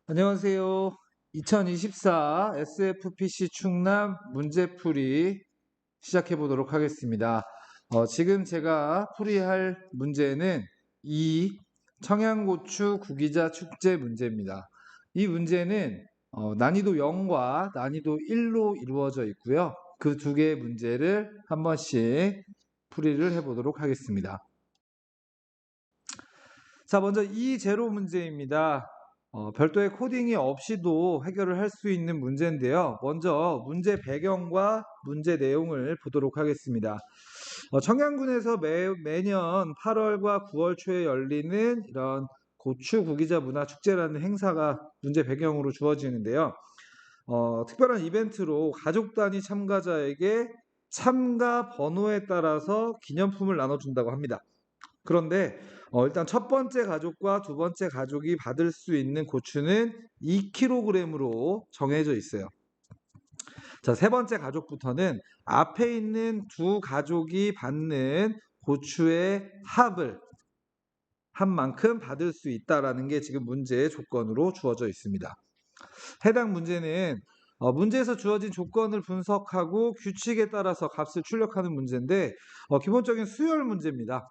안녕하세요. 2024 SFPC 충남 문제풀이 시작해 보도록 하겠습니다. 지금 제가 풀이할 문제는 이 청양고추 구기자 축제 문제입니다. 이 문제는 난이도 0과 난이도 1로 이루어져 있고요. 그 두 개의 문제를 한 번씩 풀이를 해 보도록 하겠습니다. 자, 먼저 이 제로 문제입니다. 별도의 코딩이 없이도 해결을 할 수 있는 문제인데요. 먼저 문제 배경과 문제 내용을 보도록 하겠습니다. 청양군에서 매년 8월과 9월 초에 열리는 이런 고추 구기자 문화축제라는 행사가 문제 배경으로 주어지는데요. 특별한 이벤트로 가족 단위 참가자에게 참가 번호에 따라서 기념품을 나눠준다고 합니다. 그런데 일단 첫 번째 가족과 두 번째 가족이 받을 수 있는 고추는 2kg으로 정해져 있어요. 자, 세 번째 가족부터는 앞에 있는 두 가족이 받는 고추의 합을 한 만큼 받을 수 있다라는 게 지금 문제의 조건으로 주어져 있습니다. 해당 문제는 문제에서 주어진 조건을 분석하고 규칙에 따라서 값을 출력하는 문제인데 기본적인 수열 문제입니다.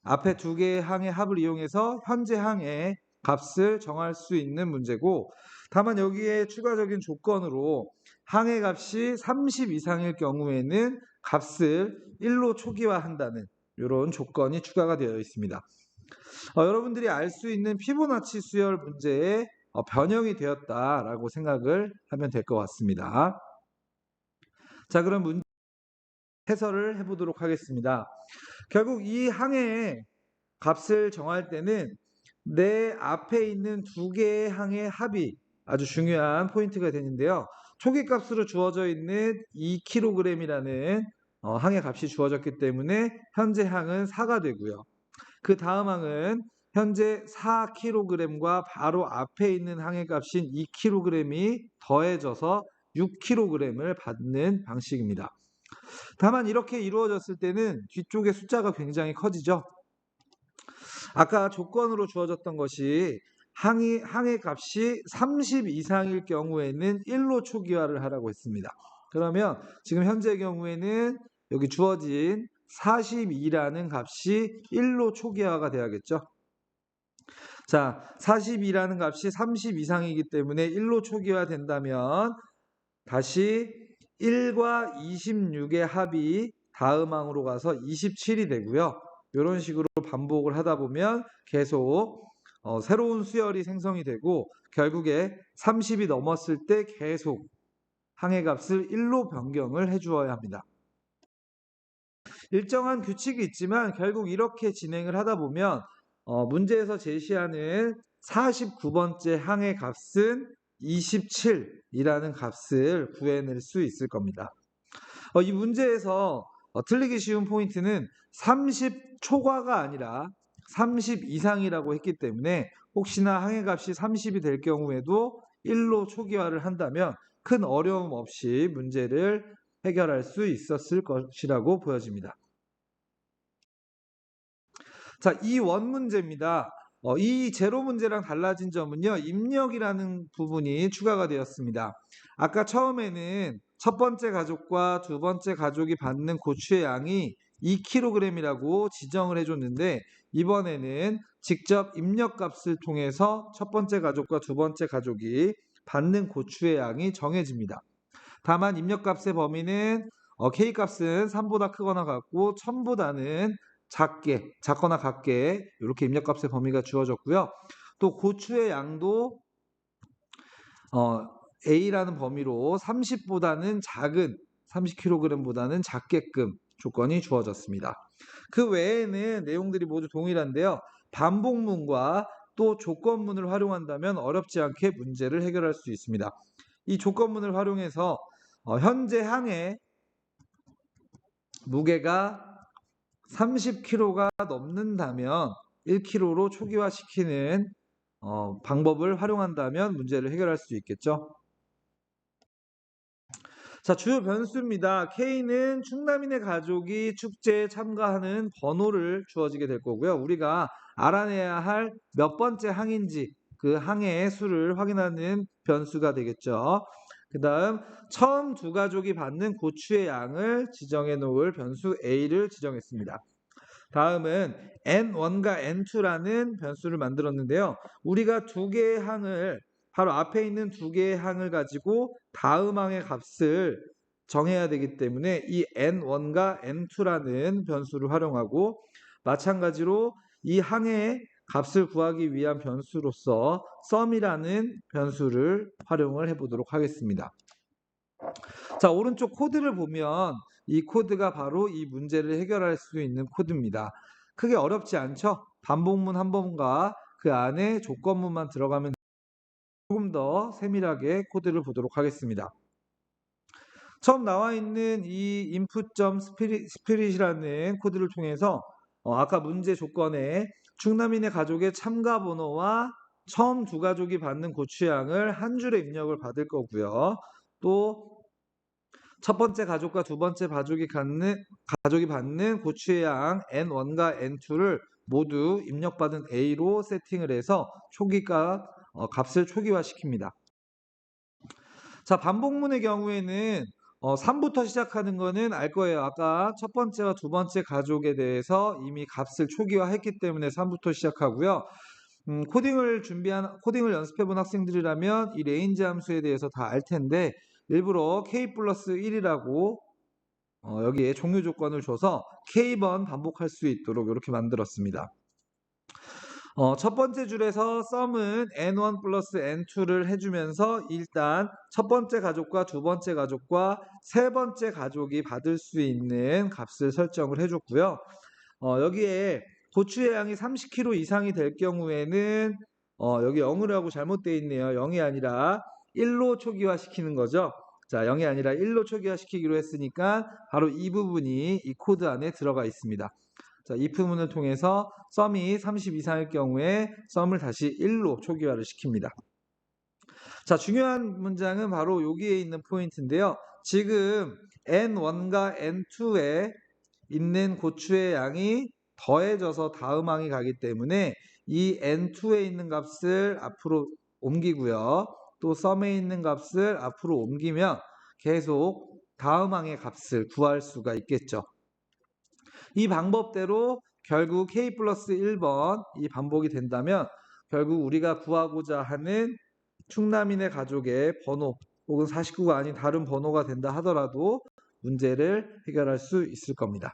앞에 두 개의 항의 합을 이용해서 현재 항의 값을 정할 수 있는 문제고, 다만 여기에 추가적인 조건으로 항의 값이 30 이상일 경우에는 값을 1로 초기화한다는 이런 조건이 추가가 되어 있습니다. 여러분들이 알 수 있는 피보나치 수열 문제에 변형이 되었다라고 생각을 하면 될 것 같습니다. 자, 그럼 문제 해설을 해보도록 하겠습니다. 결국 이 항의 값을 정할 때는 내 앞에 있는 두 개의 항의 합이 아주 중요한 포인트가 되는데요. 초기 값으로 주어져 있는 2kg이라는 항의 값이 주어졌기 때문에 현재 항은 4가 되고요. 그 다음 항은 현재 4kg과 바로 앞에 있는 항의 값인 2kg이 더해져서 6kg을 받는 방식입니다. 다만 이렇게 이루어졌을 때는 뒤쪽에 숫자가 굉장히 커지죠. 아까 조건으로 주어졌던 것이 항의 값이 30 이상일 경우에는 1로 초기화를 하라고 했습니다. 그러면 지금 현재 경우에는 여기 주어진 42라는 값이 1로 초기화가 돼야겠죠. 자, 42라는 값이 30 이상이기 때문에 1로 초기화 된다면 다시 1과 26의 합이 다음 항으로 가서 27이 되고요. 이런 식으로 반복을 하다 보면 계속 새로운 수열이 생성이 되고 결국에 30이 넘었을 때 계속 항의 값을 1로 변경을 해주어야 합니다. 일정한 규칙이 있지만 결국 이렇게 진행을 하다 보면 문제에서 제시하는 49번째 항의 값은 27이라는 값을 구해낼 수 있을 겁니다. 이 문제에서 틀리기 쉬운 포인트는 30 초과가 아니라 30 이상이라고 했기 때문에 혹시나 항의 값이 30이 될 경우에도 1로 초기화를 한다면 큰 어려움 없이 문제를 해결할 수 있었을 것이라고 보여집니다. 자, 이 원 문제입니다. 이 제로 문제랑 달라진 점은요, 입력이라는 부분이 추가가 되었습니다. 아까 처음에는 첫 번째 가족과 두 번째 가족이 받는 고추의 양이 2kg이라고 지정을 해줬는데, 이번에는 직접 입력값을 통해서 첫 번째 가족과 두 번째 가족이 받는 고추의 양이 정해집니다. 다만 입력값의 범위는 K값은 3보다 크거나 같고 1000보다는 작거나 같게 이렇게 입력값의 범위가 주어졌고요. 또 고추의 양도 A라는 범위로 30보다는 작은 30kg보다는 작게끔 조건이 주어졌습니다. 그 외에는 내용들이 모두 동일한데요. 반복문과 또 조건문을 활용한다면 어렵지 않게 문제를 해결할 수 있습니다. 이 조건문을 활용해서 현재 항의 무게가 30kg가 넘는다면 1kg로 초기화시키는 방법을 활용한다면 문제를 해결할 수 있겠죠. 자, 주요 변수입니다. K는 충남인의 가족이 축제에 참가하는 번호를 주어지게 될 거고요. 우리가 알아내야 할 몇 번째 항인지 그 항의 수를 확인하는 변수가 되겠죠. 그 다음 처음 두 가족이 받는 고추의 양을 지정해 놓을 변수 a를 지정했습니다. 다음은 n1과 n2라는 변수를 만들었는데요. 우리가 두 개의 항을 바로 앞에 있는 두 개의 항을 가지고 다음 항의 값을 정해야 되기 때문에 이 n1과 n2라는 변수를 활용하고 마찬가지로 이 항의 값을 구하기 위한 변수로서 sum이라는 변수를 활용을 해보도록 하겠습니다. 자, 오른쪽 코드를 보면 이 코드가 바로 이 문제를 해결할 수 있는 코드입니다. 크게 어렵지 않죠? 반복문 한 번과 그 안에 조건문만 들어가면 조금 더 세밀하게 코드를 보도록 하겠습니다. 처음 나와 있는 이 input.spirit이라는 코드를 통해서 아까 문제 조건에 충남인의 가족의 참가 번호와 처음 두 가족이 받는 고추양을 한 줄에 입력을 받을 거고요. 또 첫 번째 가족과 두 번째 가족이 받는 고추의 양 n1과 n2를 모두 입력받은 a로 세팅을 해서 값을 초기화시킵니다. 자, 반복문의 경우에는 3부터 시작하는 거는 알 거예요. 아까 첫 번째와 두 번째 가족에 대해서 이미 값을 초기화했기 때문에 3부터 시작하고요. 코딩을 연습해본 학생들이라면 이 레인지 함수에 대해서 다 알 텐데 일부러 k 플러스 1이라고 여기에 종료 조건을 줘서 k번 반복할 수 있도록 이렇게 만들었습니다. 첫 번째 줄에서 sum은 n1 플러스 n2를 해주면서 일단 첫 번째 가족과 두 번째 가족과 세 번째 가족이 받을 수 있는 값을 설정을 해줬고요. 여기에 고추의 양이 30kg 이상이 될 경우에는 여기 0이라고 잘못되어 있네요. 0이 아니라 1로 초기화시키는 거죠. 자, 0이 아니라 1로 초기화시키기로 했으니까 바로 이 부분이 이 코드 안에 들어가 있습니다. 자, if문을 통해서 sum이 30 이상일 경우에 sum을 다시 1로 초기화를 시킵니다. 자, 중요한 문장은 바로 여기에 있는 포인트인데요. 지금 n1과 n2에 있는 고추의 양이 더해져서 다음 항이 가기 때문에 이 n2에 있는 값을 앞으로 옮기고요. 또 sum에 있는 값을 앞으로 옮기면 계속 다음 항의 값을 구할 수가 있겠죠. 이 방법대로 결국 k 플러스 1번 이 반복이 된다면 결국 우리가 구하고자 하는 충남인의 가족의 번호 혹은 49가 아닌 다른 번호가 된다 하더라도 문제를 해결할 수 있을 겁니다.